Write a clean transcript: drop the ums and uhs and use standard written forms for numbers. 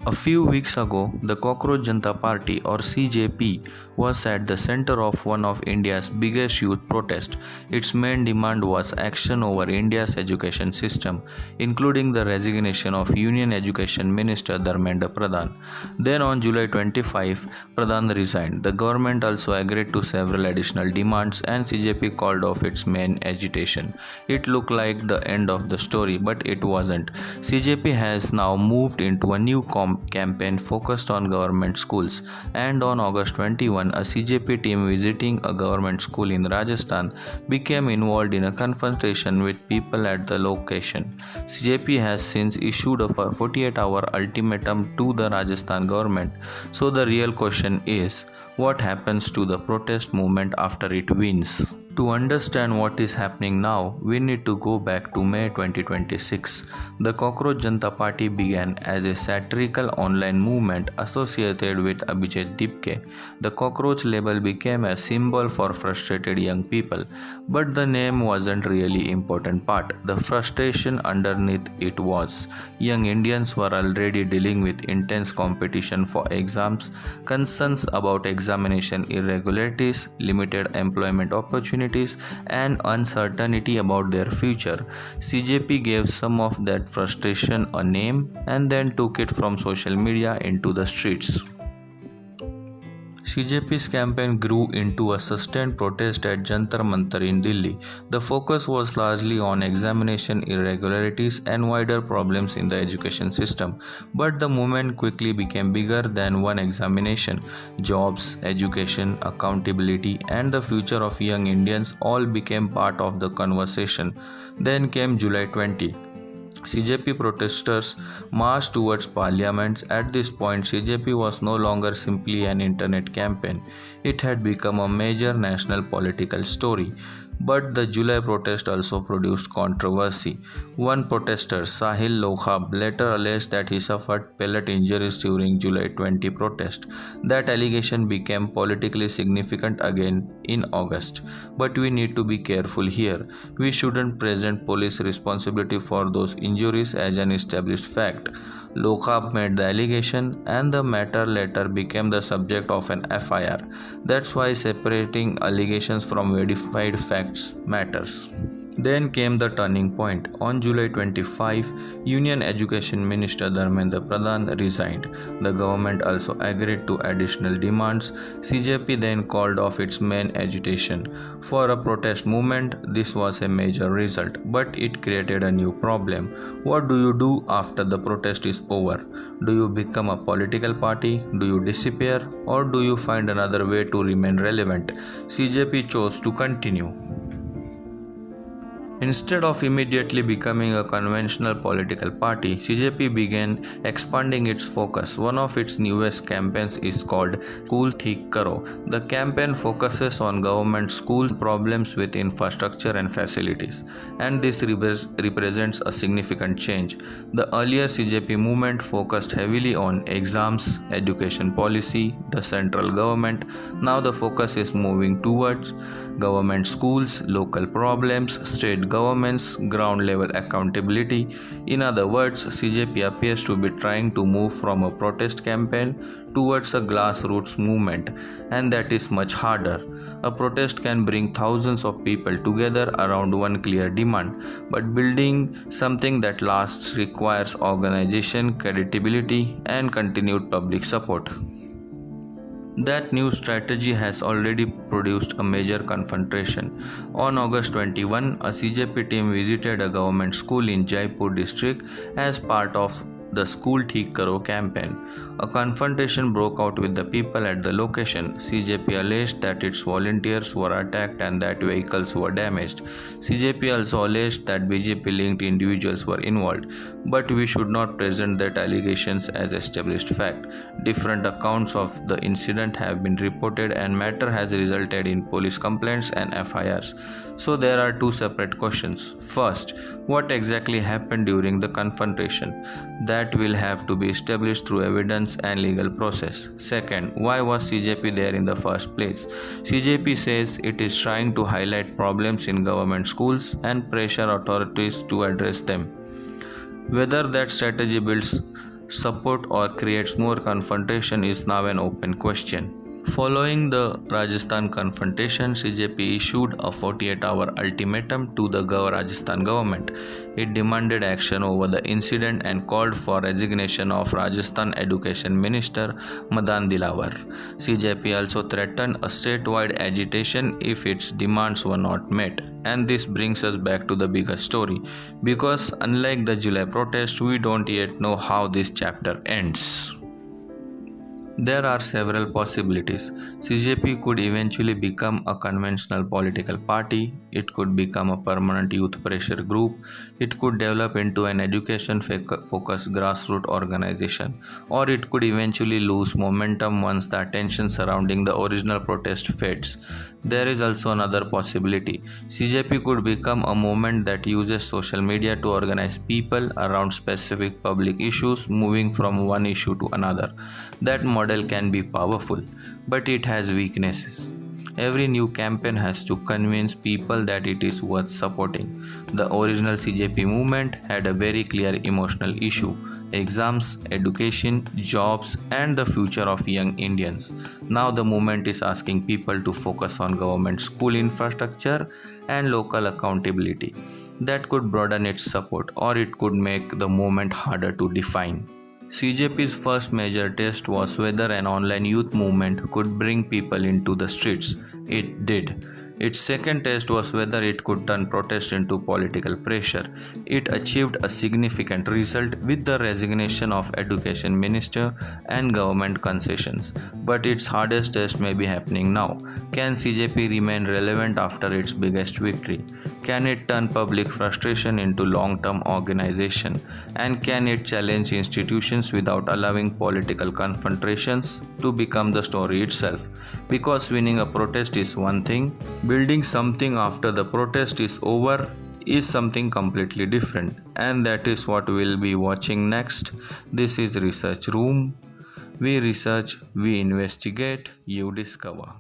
A few weeks ago, the Cockroach Janta Party or CJP was at the center of one of India's biggest youth protests. Its main demand was action over India's education system, including the resignation of Union Education Minister Dharmendra Pradhan. Then on July 25, Pradhan resigned. The government also agreed to several additional demands and CJP called off its main agitation. It looked like the end of the story, but it wasn't. CJP has now moved into a new campaign focused on government schools, and on August 21, a CJP team visiting a government school in Rajasthan became involved in a confrontation with people at the location. CJP has since issued a 48-hour ultimatum to the Rajasthan government. So the real question is, what happens to the protest movement after it wins? To understand what is happening now, we need to go back to May 2026. The Cockroach Janta Party began as a satirical online movement associated with Abhijit Dipke. The cockroach label became a symbol for frustrated young people, but the name wasn't really important part. The frustration underneath it was young Indians were already dealing with intense competition for exams, concerns about examination irregularities, limited employment opportunities, and uncertainty about their future. CJP gave some of that frustration a name and then took it from social media into the streets. CJP's campaign grew into a sustained protest at Jantar Mantar in Delhi. The focus was largely on examination irregularities and wider problems in the education system. But the movement quickly became bigger than one examination. Jobs, education, accountability, and the future of young Indians all became part of the conversation. Then came July 20. CJP protesters marched towards parliament. At this point, CJP was no longer simply an internet campaign. It had become a major national political story. But the July protest also produced controversy. One protester, Sahil Lokhab, later alleged that he suffered pellet injuries during July 20 protest. That allegation became politically significant again in August. But we need to be careful here. We shouldn't present police responsibility for those injuries as an established fact. Lokhab made the allegation and the matter later became the subject of an FIR. That's why separating allegations from verified facts matters. Then came the turning point. On July 25, Union Education Minister Dharmendra Pradhan resigned. The government also agreed to additional demands. CJP then called off its main agitation. For a protest movement, this was a major result, but it created a new problem. What do you do after the protest is over? Do you become a political party? Do you disappear? Or do you find another way to remain relevant? CJP chose to continue. Instead of immediately becoming a conventional political party, CJP began expanding its focus. One of its newest campaigns is called Thik Karo. The campaign focuses on government school problems with infrastructure and facilities, and this represents a significant change. The earlier CJP movement focused heavily on exams, education policy, the central government. Now the focus is moving towards government schools, local problems, state governments, ground level accountability. In other words, CJP appears to be trying to move from a protest campaign towards a grassroots movement, and that is much harder. A protest can bring thousands of people together around one clear demand, but building something that lasts requires organization, credibility, and continued public support. That new strategy has already produced a major confrontation. On August 21, a CJP team visited a government school in Jaipur district as part of the School Thik Karo campaign. A confrontation broke out with the people at the location. CJP alleged that its volunteers were attacked and that vehicles were damaged. CJP also alleged that BJP-linked individuals were involved, but we should not present that allegations as established fact. Different accounts of the incident have been reported and matter has resulted in police complaints and FIRs. So there are two separate questions. First, what exactly happened during the confrontation? That will have to be established through evidence and legal process. Second, why was CJP there in the first place? CJP says it is trying to highlight problems in government schools and pressure authorities to address them. Whether that strategy builds support or creates more confrontation is now an open question. Following the Rajasthan confrontation, CJP issued a 48-hour ultimatum to the Rajasthan government. It demanded action over the incident and called for resignation of Rajasthan Education Minister Madan Dilawar. CJP also threatened a statewide agitation if its demands were not met. And this brings us back to the bigger story, because unlike the July protest, we don't yet know how this chapter ends. There are several possibilities. CJP could eventually become a conventional political party, it could become a permanent youth pressure group, it could develop into an education focused grassroots organization, or it could eventually lose momentum once the attention surrounding the original protest fades. There is also another possibility. CJP could become a movement that uses social media to organize people around specific public issues, moving from one issue to another. That model can be powerful, but it has weaknesses. Every new campaign has to convince people that it is worth supporting. The original CJP movement had a very clear emotional issue: exams, education, jobs, and the future of young Indians. Now the movement is asking people to focus on government school infrastructure and local accountability. That could broaden its support, or it could make the movement harder to define. CJP's first major test was whether an online youth movement could bring people into the streets. It did. Its second test was whether it could turn protest into political pressure. It achieved a significant result with the resignation of Education Minister and government concessions. But its hardest test may be happening now. Can CJP remain relevant after its biggest victory? Can it turn public frustration into long-term organization? And can it challenge institutions without allowing political confrontations to become the story itself? Because winning a protest is one thing, building something after the protest is over is something completely different, and that is what we'll be watching next. This is Research Room. We research, we investigate, you discover.